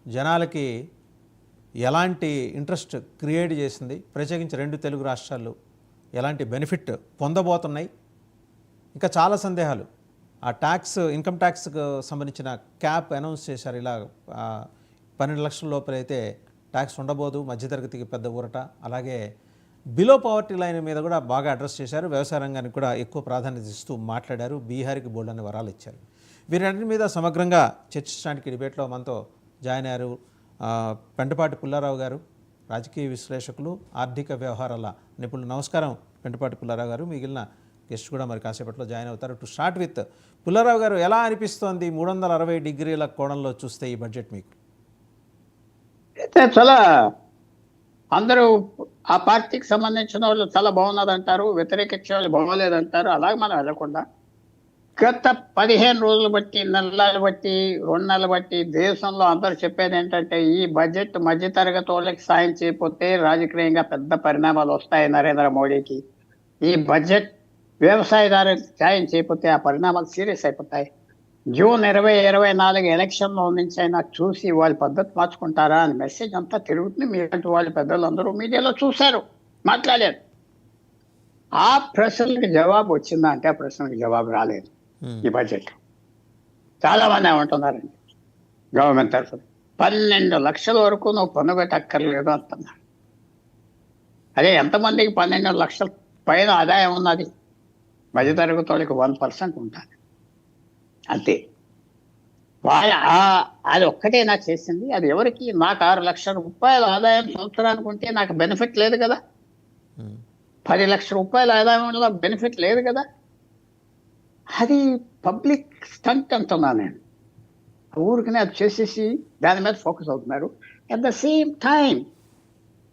జనాలకి ఎలాంటి interest create చేసింది, ప్రత్యేకించి 2 తెలుగు రాష్ట్రాలు ఎలాంటి బెనిఫిట్ పొందబోతున్నాయి, ఇంకా చాలా సందేహాలు. ఆ ట్యాక్స్, ఇన్కమ్ ట్యాక్స్కు సంబంధించిన క్యాప్ అనౌన్స్ చేశారు. ఇలా 12 లక్షల లోపలైతే ట్యాక్స్ ఉండబోదు, మధ్యతరగతికి పెద్ద ఊరట. అలాగే బిలో పవర్టీ లైన్ మీద కూడా బాగా అడ్రస్ చేశారు. వ్యవసాయ రంగానికి కూడా ఎక్కువ ప్రాధాన్యత ఇస్తూ మాట్లాడారు. బీహార్కి బోల్డ్ అనే వరాలు ఇచ్చారు. వీరన్నిటి మీద సమగ్రంగా చర్చించడానికి డిబేట్లో మనతో జాయిన్ అయ్యారు పెంటపాటి పుల్లారావు గారు, రాజకీయ విశ్లేషకులు, ఆర్థిక వ్యవహారాల నిపుణులు. నమస్కారం పెంటపాటి పుల్లారావు గారు. మిగిలిన గెస్ట్ కూడా మరి కాసేపట్లో జాయిన్ అవుతారు. టు స్టార్ట్ విత్ పుల్లారావు గారు, ఎలా అనిపిస్తోంది 360 డిగ్రీల కోణంలో చూస్తే ఈ బడ్జెట్ మీకు? అయితే చాలా అందరూ ఆ పార్టీకి సంబంధించిన వాళ్ళు చాలా బాగున్నదంటారు, వ్యతిరేకించే వాళ్ళు బాగోలేదంటారు. అలాగే మనం వెళ్ళకుండా గత 15 రోజులు బట్టి, నెలలు బట్టి, 2 నెలలు బట్టి దేశంలో అందరూ చెప్పేది ఏంటంటే ఈ బడ్జెట్ మధ్యతరగతి వాళ్ళకి సాయం చేయకపోతే రాజకీయంగా పెద్ద పరిణామాలు వస్తాయి నరేంద్ర మోడీకి. ఈ బడ్జెట్ వ్యవసాయదారులకు సాయం చేయకపోతే ఆ పరిణామాలు సీరియస్ అయిపోతాయి. జూన్ 2024 ఎలక్షన్లో నుంచి అయినా చూసి వాళ్ళ పద్ధతి మార్చుకుంటారా అని మెసేజ్ అంతా తిరుగుతుంది. మీలాంటి వాళ్ళ పెద్దలు అందరూ మీడియాలో చూశారు, మాట్లాడారు. ఆ ప్రశ్నలకు జవాబు వచ్చిందా అంటే ఆ ప్రశ్నలకు జవాబు రాలేదు. ఈ బడ్జెట్ చాలా మంది ఏమంటున్నారండి, గవర్నమెంట్ తరఫున 12 లక్షల వరకు నువ్వు పన్ను పెట్టక్కర్లేదు అంటున్నారు. అదే ఎంతమందికి 12 లక్షల పైన ఆదాయం ఉన్నది? మధ్యతరగతి వాళ్ళకి 1% ఉంటుంది అంతే. అది ఒక్కటేనా చేసింది? అది ఎవరికి? నాకు 6 లక్షల రూపాయల ఆదాయం సంవత్సరానికి ఉంటే నాకు బెనిఫిట్ లేదు కదా. 10 లక్షల రూపాయల ఆదాయం వల్ల బెనిఫిట్ లేదు కదా. అది పబ్లిక్ స్టంట్ అంటున్నా నేను. ఊరికనే అది చేసేసి దాని మీద ఫోకస్ అవుతున్నారు. అట్ ద సేమ్ టైం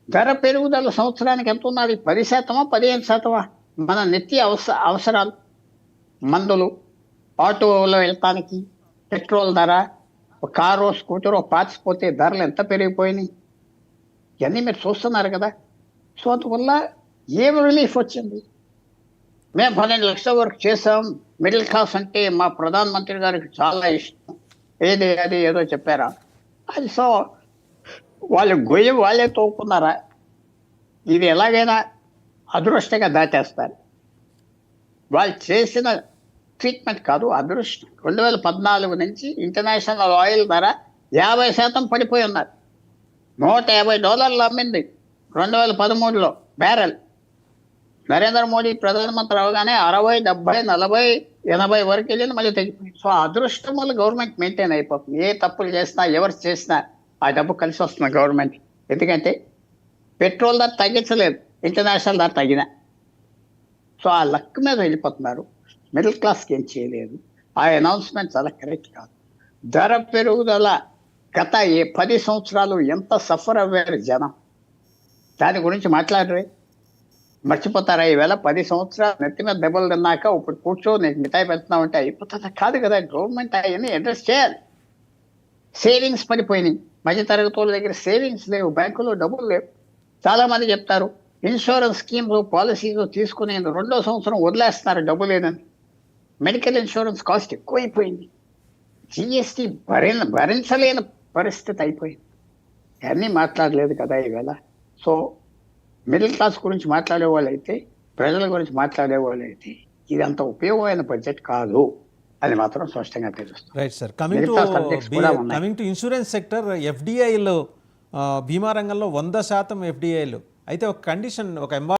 ధర పెరుగుదల సంవత్సరానికి ఎంత ఉన్నది? 10%, 15%. మన నిత్య అవసరాలు, మందులు, ఆటోలో వెళ్తానికి పెట్రోల్ ధర, ఒక కారు స్కూటరో పాచిపోతే ధరలు ఎంత పెరిగిపోయినాయి, ఇవన్నీ మీరు చూస్తున్నారు కదా. సో అందువల్ల ఏం రిలీఫ్ వచ్చింది? మేము 12 లక్షల వరకు చేసాం. మిడిల్ క్లాస్ అంటే మా ప్రధానమంత్రి గారికి చాలా ఇష్టం. అది ఏదో చెప్పారా అది. సో వాళ్ళు గొయ్యి వాళ్ళే తోకున్నారా? ఇది ఎలాగైనా అదృష్టంగా దాటేస్తారు. వాళ్ళు చేసిన ట్రీట్మెంట్ కాదు, అదృష్టం. 2014 నుంచి ఇంటర్నేషనల్ ఆయిల్ ధర 50% పడిపోయి ఉన్నారు. $150 అమ్మింది 2013లో బ్యారెల్. నరేంద్ర మోడీ ప్రధానమంత్రి అవగానే 60, 70, 40, 80 వరకు వెళ్ళింది, మళ్ళీ తగ్గిపోయింది. సో అదృష్టం వల్ల గవర్నమెంట్ మెయింటైన్ అయిపోతుంది. ఏ తప్పులు చేసినా, ఎవరు చేసినా ఆ డబ్బు కలిసి వస్తుంది గవర్నమెంట్. ఎందుకంటే పెట్రోల్ ధర తగ్గించలేదు, ఇంటర్నేషనల్ ధర తగ్గిన. సో ఆ లక్ మీద వెళ్ళిపోతున్నారు. మిడిల్ క్లాస్కి ఏం చేయలేదు. ఆ అనౌన్స్మెంట్ చాలా కరెక్ట్ కాదు. ధర పెరుగుదల గత 10 సంవత్సరాలు ఎంత సఫర్ అవ్వారు జనం, దాని గురించి మాట్లాడరే? మర్చిపోతారా? ఈవేళ 10 సంవత్సరాలు నెత్తి మీద దెబ్బలు తిన్నాక ఇప్పుడు కూర్చో నీకు మిఠాయి పెడుతున్నావు అంటే అయిపోతుందా? కాదు కదా. గవర్నమెంట్ అవన్నీ అడ్రస్ చేయాలి. సేవింగ్స్ పడిపోయినాయి. మధ్యతరగతి వాళ్ళ దగ్గర సేవింగ్స్ లేవు, బ్యాంకులో డబ్బులు లేవు. చాలా మంది చెప్తారు ఇన్సూరెన్స్ స్కీమ్స్, పాలసీస్ తీసుకుని 2వ సంవత్సరం వదిలేస్తున్నారు డబ్బు లేదని. మెడికల్ ఇన్సూరెన్స్ కాస్ట్ ఎక్కువైపోయింది. జిఎస్టీ భరించలేని పరిస్థితి అయిపోయింది. అన్నీ మాట్లాడలేదు కదా ఈవేళ. సో మిడిల్ క్లాస్ గురించి మాట్లాడే వాళ్ళైతే, ప్రజల గురించి మాట్లాడే వాళ్ళైతే ఇది అంత ఉపయోగమైన బడ్జెట్ కాదు అది మాత్రం స్పష్టంగా తెలుస్తుంది. Right sir. Coming to insurance sector, ఎఫ్డిఐలో బీమా రంగంలో 100% ఎఫ్డిఐలు అయితే ఒక కండిషన్, ఒక